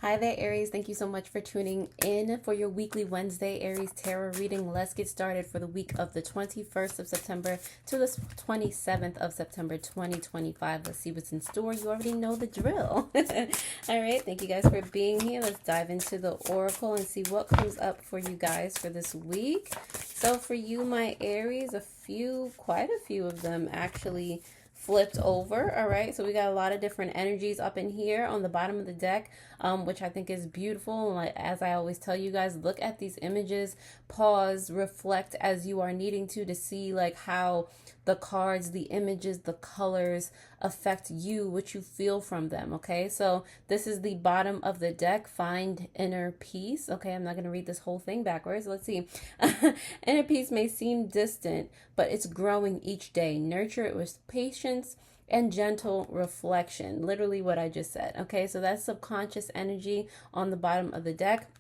Hi there, Aries. Thank you so much for tuning in for your weekly Wednesday Aries Tarot reading. Let's get started for the week of the 21st of September to the 27th of September 2025. Let's see what's in store. You already know the drill. All right. Thank you guys for being here. Let's dive into the oracle and see what comes up for you guys for this week. So for you, my Aries, quite a few of them actually flipped over. All right, so we got a lot of different energies up in here on the bottom of the deck, which I think is beautiful. Like, as I always tell you guys, look at these images, pause, reflect as you are needing to see like how the cards, the images, the colors affect you, what you feel from them. Okay, so this is the bottom of the deck. Find inner peace. Okay, I'm not going to read this whole thing backwards. Let's see. Inner peace may seem distant, but it's growing each day. Nurture it with patience and gentle reflection. Literally what I just said. Okay, so that's subconscious energy on the bottom of the deck.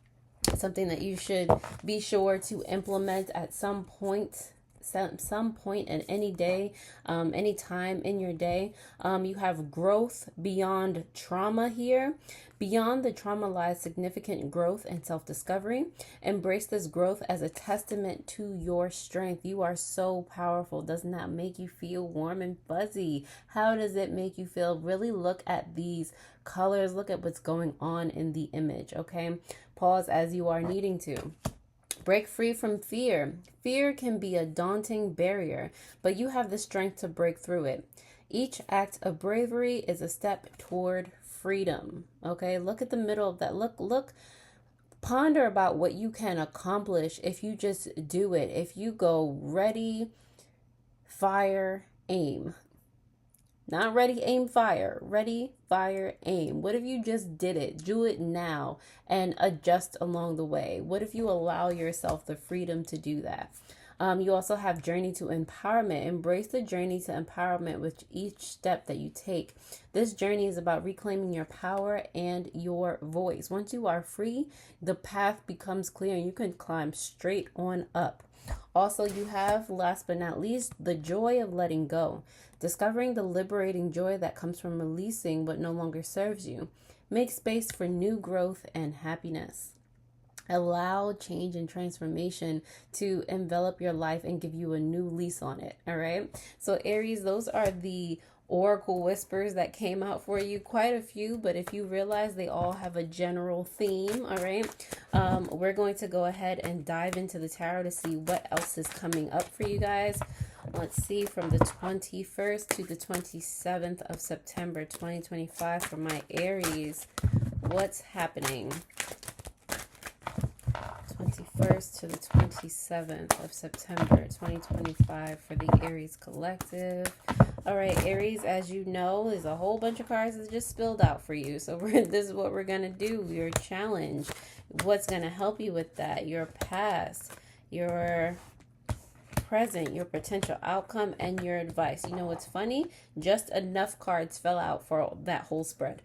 Something that you should be sure to implement at some point in any day, any time in your day. You have growth beyond trauma here. Beyond the trauma lies significant growth and self-discovery. Embrace this growth as a testament to your strength. You are so powerful. Doesn't that make you feel warm and fuzzy? How does it make you feel? Really look at these colors. Look at what's going on in the image, okay? Pause as you are needing to. Break free from fear. Fear can be a daunting barrier, but you have the strength to break through it. Each act of bravery is a step toward freedom. Okay, look at the middle of that. Look, ponder about what you can accomplish if you just do it. If you go ready, fire, aim. Not ready, aim, fire. Ready, fire, aim. What if you just did it? Do it now and adjust along the way. What if you allow yourself the freedom to do that? You also have journey to empowerment. Embrace the journey to empowerment with each step that you take. This journey is about reclaiming your power and your voice. Once you are free, the path becomes clear and you can climb straight on up. Also, you have, last but not least, the joy of letting go. Discovering the liberating joy that comes from releasing what no longer serves you. Make space for new growth and happiness. Allow change and transformation to envelop your life and give you a new lease on it. All right. So Aries, those are the oracle whispers that came out for you. Quite a few, but if you realize they all have a general theme, all right, we're going to go ahead and dive into the tarot to see what else is coming up for you guys. Let's see, from the 21st to the 27th of September 2025 for my Aries, what's happening? 21st to the 27th of September 2025 for the Aries collective. All right, Aries, as you know, there's a whole bunch of cards that just spilled out for you. So this is what we're going to do. Your challenge. What's going to help you with that? Your past, your present, your potential outcome, and your advice. You know what's funny? Just enough cards fell out for that whole spread.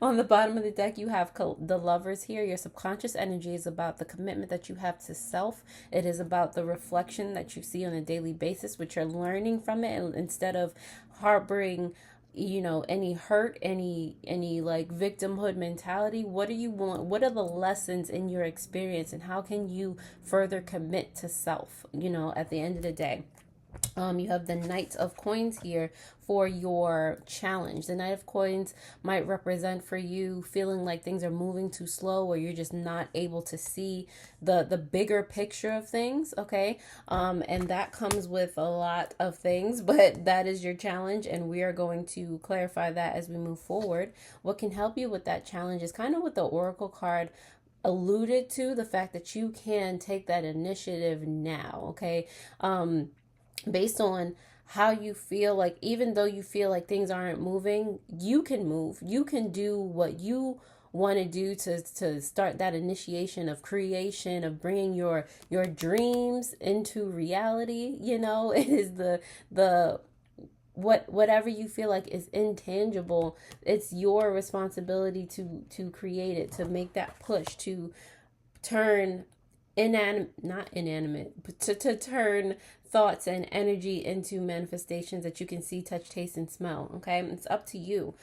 On the bottom of the deck, you have the Lovers here. Your subconscious energy is about the commitment that you have to self. It is about the reflection that you see on a daily basis, which you're learning from it, and instead of harboring any hurt, any like victimhood mentality. What do you want? What are the lessons in your experience, and how can you further commit to self, at the end of the day? You have the Knight of Coins here for your challenge. The Knight of Coins might represent for you feeling like things are moving too slow, or you're just not able to see the bigger picture of things, okay? And that comes with a lot of things, but that is your challenge, and we are going to clarify that as we move forward. What can help you with that challenge is kind of what the Oracle card alluded to, the fact that you can take that initiative now, okay? Based on how you feel, like even though you feel like things aren't moving, you can move. You can do what you want to do to start that initiation of creation, of bringing your dreams into reality. It is the whatever you feel like is intangible, it's your responsibility to create it, to make that push, to turn not inanimate, but to turn thoughts and energy into manifestations that you can see, touch, taste, and smell. Okay, it's up to you.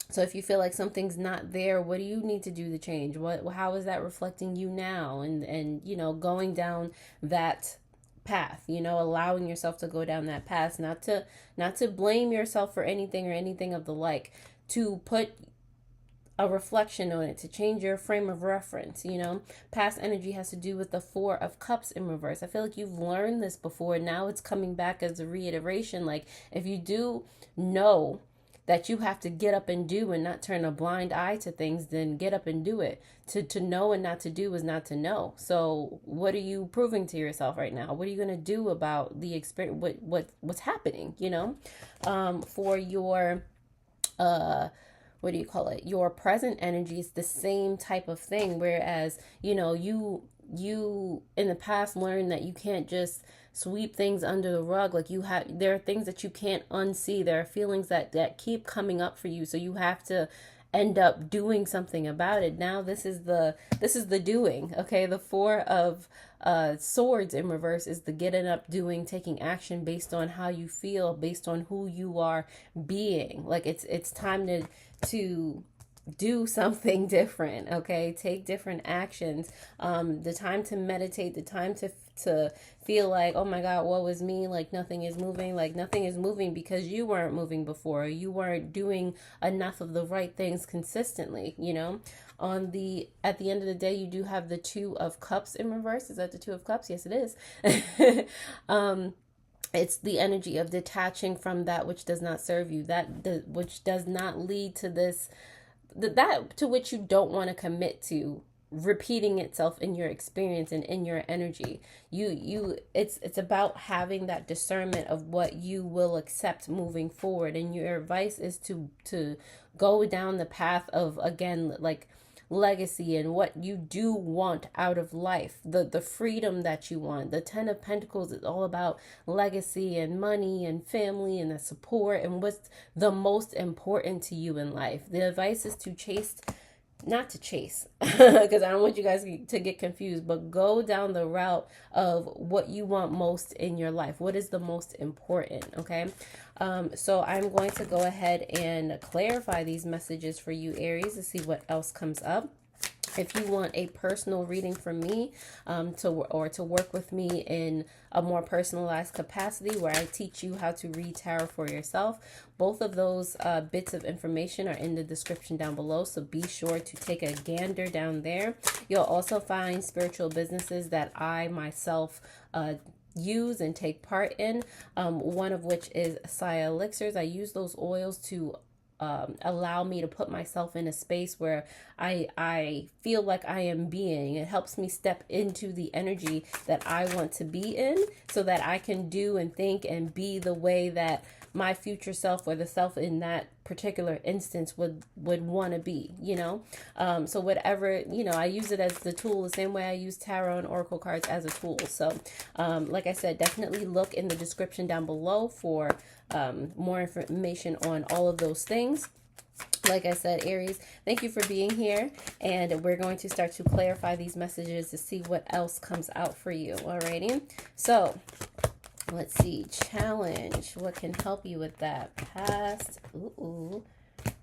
So if you feel like something's not there, what do you need to do to change? How is that reflecting you now? And going down that path, allowing yourself to go down that path, not to blame yourself for anything or anything of the like, to put a reflection on it, to change your frame of reference. Past energy has to do with the Four of Cups in reverse. I feel like you've learned this before. Now it's coming back as a reiteration. Like, if you do know that you have to get up and do and not turn a blind eye to things, then get up and do it. To know and not to do is not to know. So what are you proving to yourself right now? What are you going to do about the experience? What's happening, for your what do you call it, your present energy is the same type of thing. Whereas you in the past learned that you can't just sweep things under the rug. Like, there are things that you can't unsee. There are feelings that keep coming up for you, so you have to end up doing something about it. Now this is the doing. Okay, the Four of Swords in reverse is the getting up, doing, taking action based on how you feel, based on who you are being. Like, it's time to do something different. Okay, take different actions. The time to meditate, the time to feel like, oh my God, what was me? Like, nothing is moving. Like, nothing is moving because you weren't moving before. Or you weren't doing enough of the right things consistently. At the end of the day, you do have the Two of Cups in reverse. Is that the Two of Cups? Yes, it is. It's the energy of detaching from that which does not serve you, which does not lead to this, that to which you don't want to commit to repeating itself in your experience and in your energy. It's about having that discernment of what you will accept moving forward. And your advice is to go down the path of, again, like, legacy and what you do want out of life, the freedom that you want. The Ten of Pentacles is all about legacy and money and family and the support and what's the most important to you in life. The advice is not to chase, because I don't want you guys to get confused, but go down the route of what you want most in your life. What is the most important? Okay. So I'm going to go ahead and clarify these messages for you, Aries, to see what else comes up. If you want a personal reading from me, to work with me in a more personalized capacity where I teach you how to read tarot for yourself, both of those bits of information are in the description down below. So be sure to take a gander down there. You'll also find spiritual businesses that I myself use and take part in, one of which is Saya Elixirs. I use those oils to allow me to put myself in a space where I feel like I am being. It helps me step into the energy that I want to be in, so that I can do and think and be the way that my future self, or the self in that particular instance, would want to be, so whatever, I use it as the tool, the same way I use tarot and oracle cards as a tool. So like I said, definitely look in the description down below for more information on all of those things. Like I said, Aries, thank you for being here, and we're going to start to clarify these messages to see what else comes out for you. Alrighty, so let's see. Challenge. What can help you with that? Past. Ooh.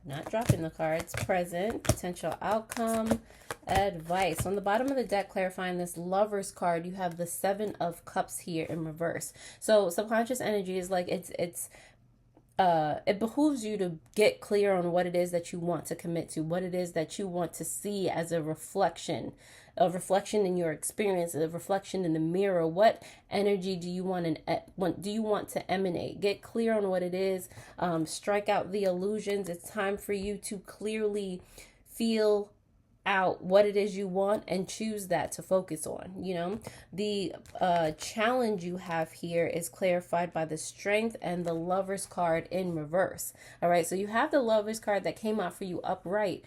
Not dropping the cards. Present. Potential outcome. Advice. On the bottom of the deck, clarifying this Lover's card, you have the Seven of Cups here in reverse. So subconscious energy is like, it behooves you to get clear on what it is that you want to commit to, what it is that you want to see as a reflection in your experience, a reflection in the mirror. What energy do you want to emanate? Get clear on what it is. Strike out the illusions. It's time for you to clearly feel out what it is you want and choose that to focus on. The challenge you have here is clarified by the Strength and the Lover's card in reverse. All right, so you have the Lover's card that came out for you upright,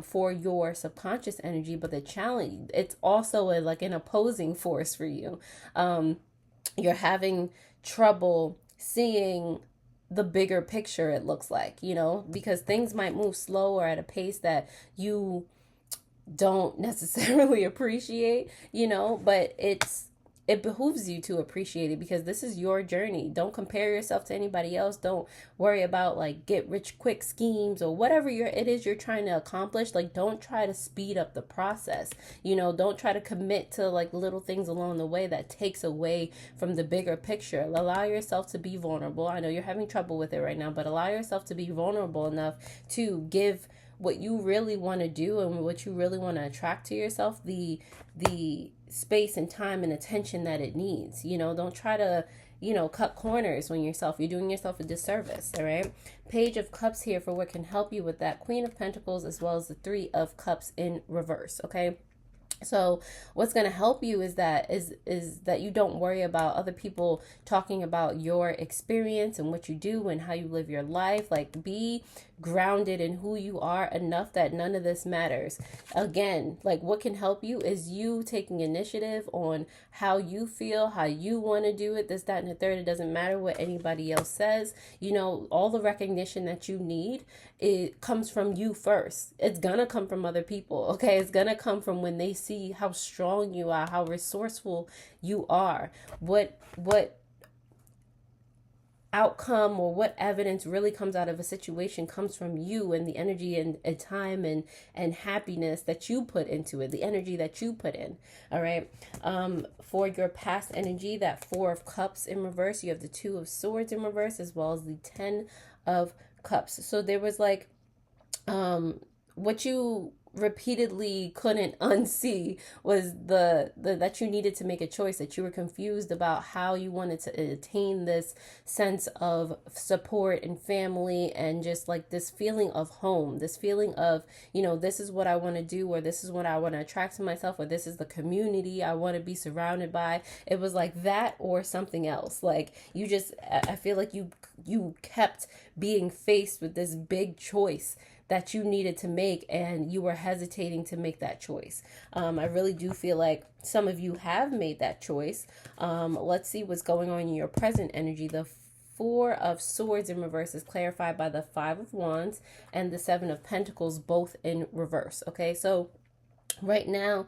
for your subconscious energy, but the challenge, it's also like an opposing force for you. You're having trouble seeing the bigger picture, it looks like, because things might move slow or at a pace that you don't necessarily appreciate, but it behooves you to appreciate it, because this is your journey. Don't compare yourself to anybody else. Don't worry about like get rich quick schemes or whatever it is you're trying to accomplish. Like, don't try to speed up the process. Don't try to commit to like little things along the way that takes away from the bigger picture. Allow yourself to be vulnerable. I know you're having trouble with it right now, but allow yourself to be vulnerable enough to give what you really want to do and what you really want to attract to yourself the space and time and attention that it needs. Don't try to cut corners when you're doing yourself a disservice. All right. Page of Cups here for what can help you with that. Queen of Pentacles as well as the Three of Cups in reverse. Okay. So what's going to help you is that you don't worry about other people talking about your experience and what you do and how you live your life. Like, be grounded in who you are enough that none of this matters. Again, like, what can help you is you taking initiative on how you feel, how you want to do it, this, that, and the third. It doesn't matter what anybody else says. All the recognition that you need, it comes from you first. It's gonna come from other people. Okay. It's gonna come from when they see how strong you are, how resourceful you are, what outcome or what evidence really comes out of a situation comes from you and the energy and time and happiness that you put into it, the energy that you put in. All right. For your past energy, that Four of Cups in reverse, you have the Two of Swords in reverse as well as the Ten of Cups. So there was like what you repeatedly couldn't unsee was the that you needed to make a choice, that you were confused about how you wanted to attain this sense of support and family and just like this feeling of home, this feeling of, this is what I want to do, or this is what I want to attract to myself, or this is the community I want to be surrounded by. It was like that or something else. Like, I feel like you kept being faced with this big choice that you needed to make, and you were hesitating to make that choice. I really do feel like some of you have made that choice. Let's see what's going on in your present energy. The Four of Swords in reverse is clarified by the Five of Wands and the Seven of Pentacles, both in reverse. Okay, so right now,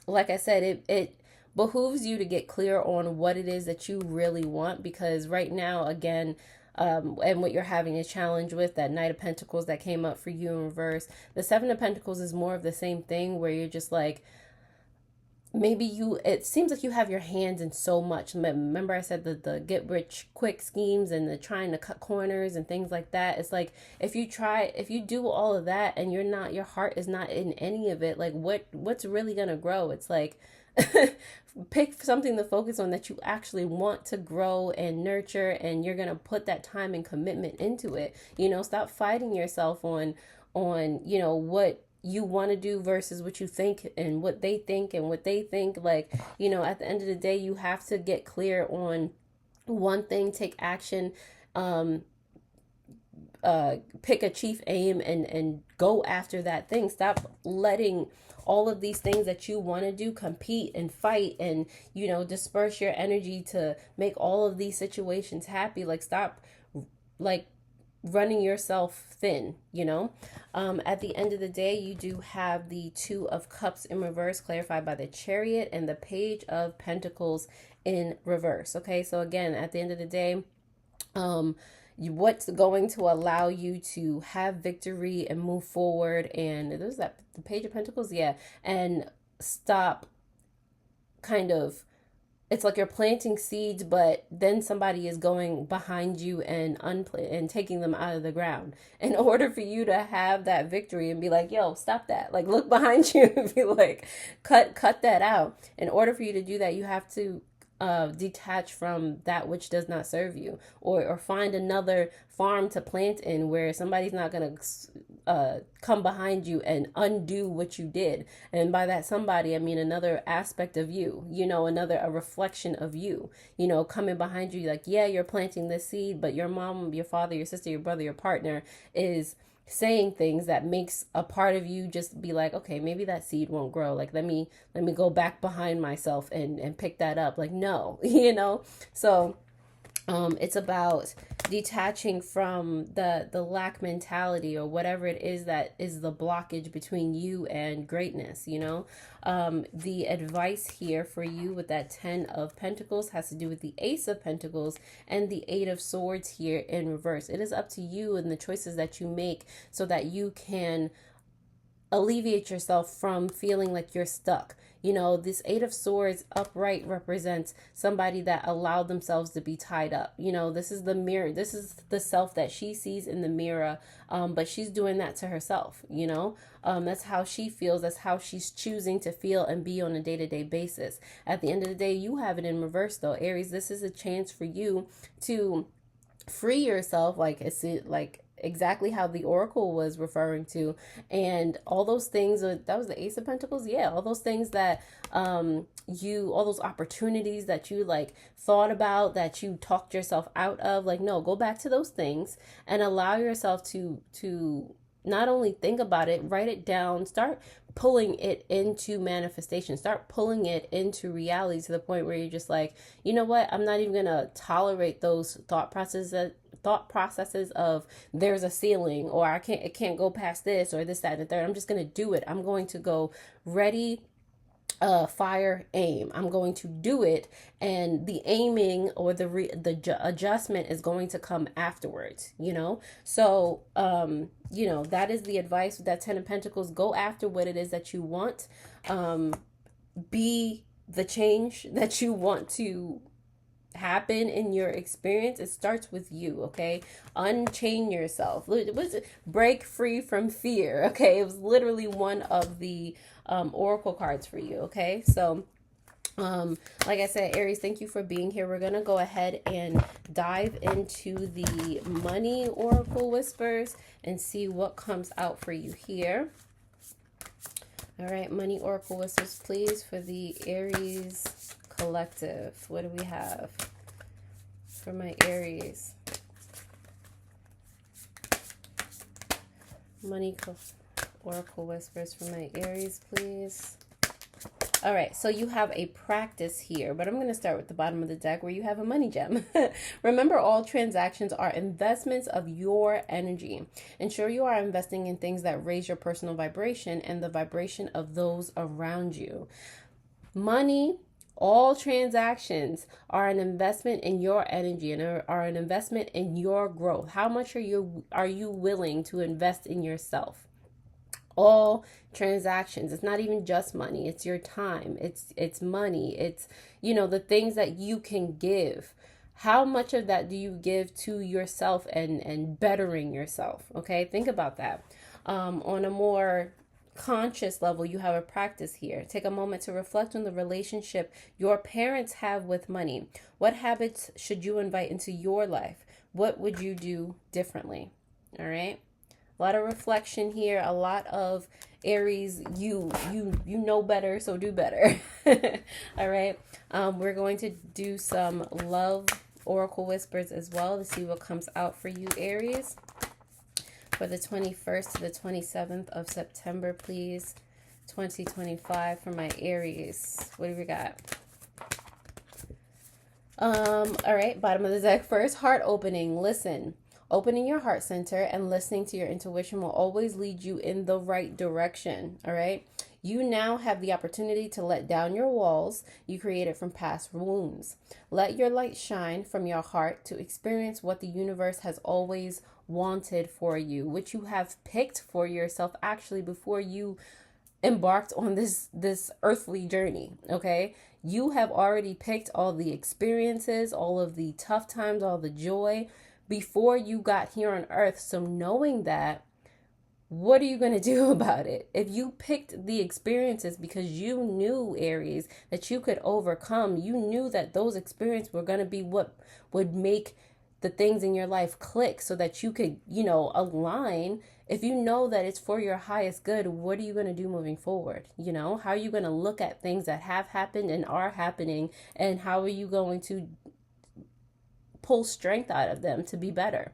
like I said, it behooves you to get clear on what it is that you really want, because right now, again, and what you're having a challenge with, that Knight of Pentacles that came up for you in reverse. The Seven of Pentacles is more of the same thing, where you're just like, maybe it seems like you have your hands in so much. Remember I said the get rich quick schemes and the trying to cut corners and things like that. It's like, if you do all of that and your heart is not in any of it, like what's really going to grow? It's like, pick something to focus on that you actually want to grow and nurture, and you're going to put that time and commitment into it. Stop fighting yourself on what you want to do versus what you think and what they think and what they think. Like, at the end of the day, you have to get clear on one thing, take action, pick a chief aim and go after that thing. Stop letting all of these things that you want to do compete and fight and, disperse your energy to make all of these situations happy. Like, stop, like, running yourself thin. At the end of the day, you do have the Two of Cups in reverse, clarified by the Chariot, and the Page of Pentacles in reverse. Okay, so again, at the end of the day, what's going to allow you to have victory and move forward, and there's that the Page of Pentacles, yeah, and stop kind of, it's like you're planting seeds, but then somebody is going behind you and and taking them out of the ground. In order for you to have that victory and be like, yo, stop that. Like, look behind you and be like, cut that out. In order for you to do that, you have to detach from that which does not serve you, or find another farm to plant in where somebody's not going to come behind you and undo what you did. And by that somebody, I mean another aspect of you, a reflection of you, coming behind you, like, yeah, you're planting this seed, but your mom, your father, your sister, your brother, your partner is saying things that makes a part of you just be like, okay, maybe that seed won't grow. Like, let me go back behind myself and pick that up. Like, no, So It's about detaching from the lack mentality or whatever it is that is the blockage between you and greatness, you know. The advice here for you with that 10 of Pentacles has to do with the Ace of Pentacles and the 8 of Swords here in reverse. It is up to you and the choices that you make so that you can alleviate yourself from feeling like you're stuck. You know, this 8 of Swords upright represents somebody that allowed themselves to be tied up. You know, this is the mirror. This is the self that she sees in the mirror, but she's doing that to herself, you know. That's how she feels. That's how she's choosing to feel and be on a day-to-day basis. At the end of the day, you have it in reverse, though. Aries, this is a chance for you to free yourself, like it's like exactly how the oracle was referring to, and all those things that was the Ace of Pentacles. Yeah, all those things that all those opportunities that you like thought about, that you talked yourself out of, like, no, go back to those things and allow yourself to not only think about it, write it down, start pulling it into manifestation, start pulling it into reality to the point where you're just like, you know what, I'm not even gonna tolerate those thought processes of there's a ceiling, or it can't go past this, or this, that, and the third. I'm just gonna do it. I'm going to go ready, fire, aim. I'm going to do it, and the aiming or the adjustment is going to come afterwards, you know. So you know, that is the advice with that 10 of Pentacles. Go after what it is that you want. Be the change that you want to happen in your experience. It starts with you. Okay, unchain yourself. Break free from fear. Okay, it was literally one of the oracle cards for you. Okay, so like I said, Aries, thank you for being here. We're gonna go ahead and dive into the money oracle whispers and see what comes out for you here. All right, money oracle whispers, please, for the Aries collective. What do we have for my Aries? Money oracle whispers for my Aries, please. All right, so you have a practice here, but I'm going to start with the bottom of the deck where you have a money gem. Remember, all transactions are investments of your energy. Ensure you are investing in things that raise your personal vibration and the vibration of those around you. Money, all transactions are an investment in your energy and are an investment in your growth. How much are you willing to invest in yourself? All transactions, it's not even just money, it's your time, it's money, it's, you know, the things that you can give. How much of that do you give to yourself and bettering yourself? Okay, think about that. On a more conscious level, you have a practice here. Take a moment to reflect on the relationship your parents have with money. What habits should you invite into your life? What would you do differently? All right, a lot of reflection here, a lot of Aries, you know better, so do better. All right, we're going to do some love oracle whispers as well to see what comes out for you, Aries, for the 21st to the 27th of September, please. 2025 for my Aries. What do we got? All right, bottom of the deck first, heart opening. Listen. Opening your heart center and listening to your intuition will always lead you in the right direction. All right. You now have the opportunity to let down your walls you created from past wounds. Let your light shine from your heart to experience what the universe has always wanted for you, which you have picked for yourself actually before you embarked on this earthly journey. Okay. You have already picked all the experiences, all of the tough times, all the joy before you got here on earth. So knowing that, what are you going to do about it? If you picked the experiences because you knew, Aries, that you could overcome, you knew that those experiences were going to be what would make the things in your life click so that you could, you know, align. If you know that it's for your highest good, what are you going to do moving forward? You know, how are you going to look at things that have happened and are happening, and how are you going to pull strength out of them to be better?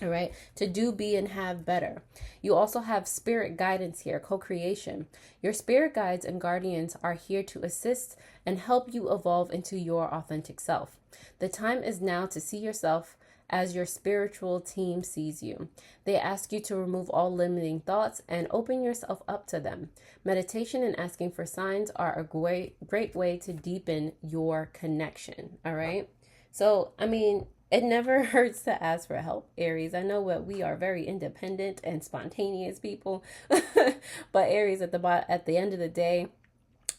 All right, to do, be, and have better. You also have spirit guidance here, co creation. Your spirit guides and guardians are here to assist and help you evolve into your authentic self. The time is now to see yourself as your spiritual team sees you. They ask you to remove all limiting thoughts and open yourself up to them. Meditation and asking for signs are a great way to deepen your connection. All right. So, I mean, it never hurts to ask for help, Aries. I know what we are very independent and spontaneous people, but Aries, at the end of the day,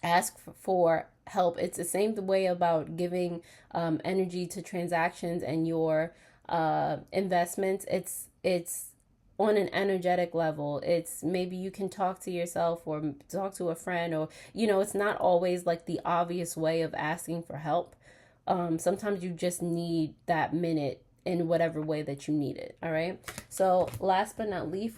ask for help. It's the same way about giving energy to transactions and your investments. It's on an energetic level. It's maybe you can talk to yourself or talk to a friend, or it's not always like the obvious way of asking for help. Sometimes you just need that minute in whatever way that you need it. All right. So last but not least,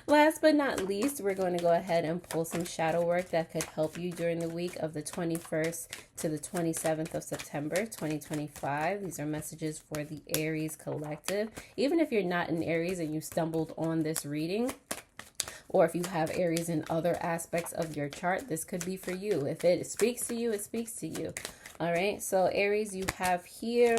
last but not least, we're going to go ahead and pull some shadow work that could help you during the week of the 21st to the 27th of September 2025. These are messages for the Aries collective. Even if you're not in Aries and you stumbled on this reading, or if you have Aries in other aspects of your chart, this could be for you. If it speaks to you, it speaks to you. All right. So Aries, you have here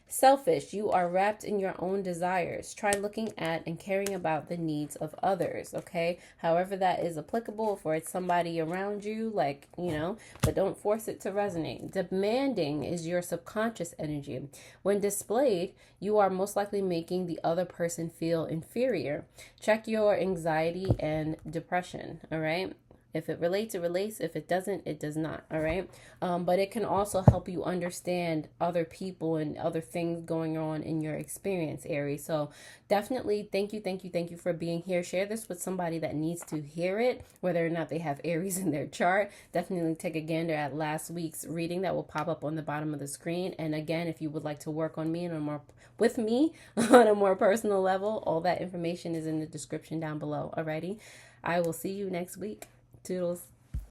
selfish. You are wrapped in your own desires. Try looking at and caring about the needs of others. Okay. However that is applicable for it's somebody around you, but don't force it to resonate. Demanding is your subconscious energy. When displayed, you are most likely making the other person feel inferior. Check your anxiety and depression. All right. If it relates, it relates. If it doesn't, it does not. All right. But it can also help you understand other people and other things going on in your experience, Aries. So definitely thank you for being here. Share this with somebody that needs to hear it, whether or not they have Aries in their chart. Definitely take a gander at last week's reading that will pop up on the bottom of the screen. And again, if you would like to work on me with me on a more personal level, all that information is in the description down below. Alrighty. I will see you next week. Toodles.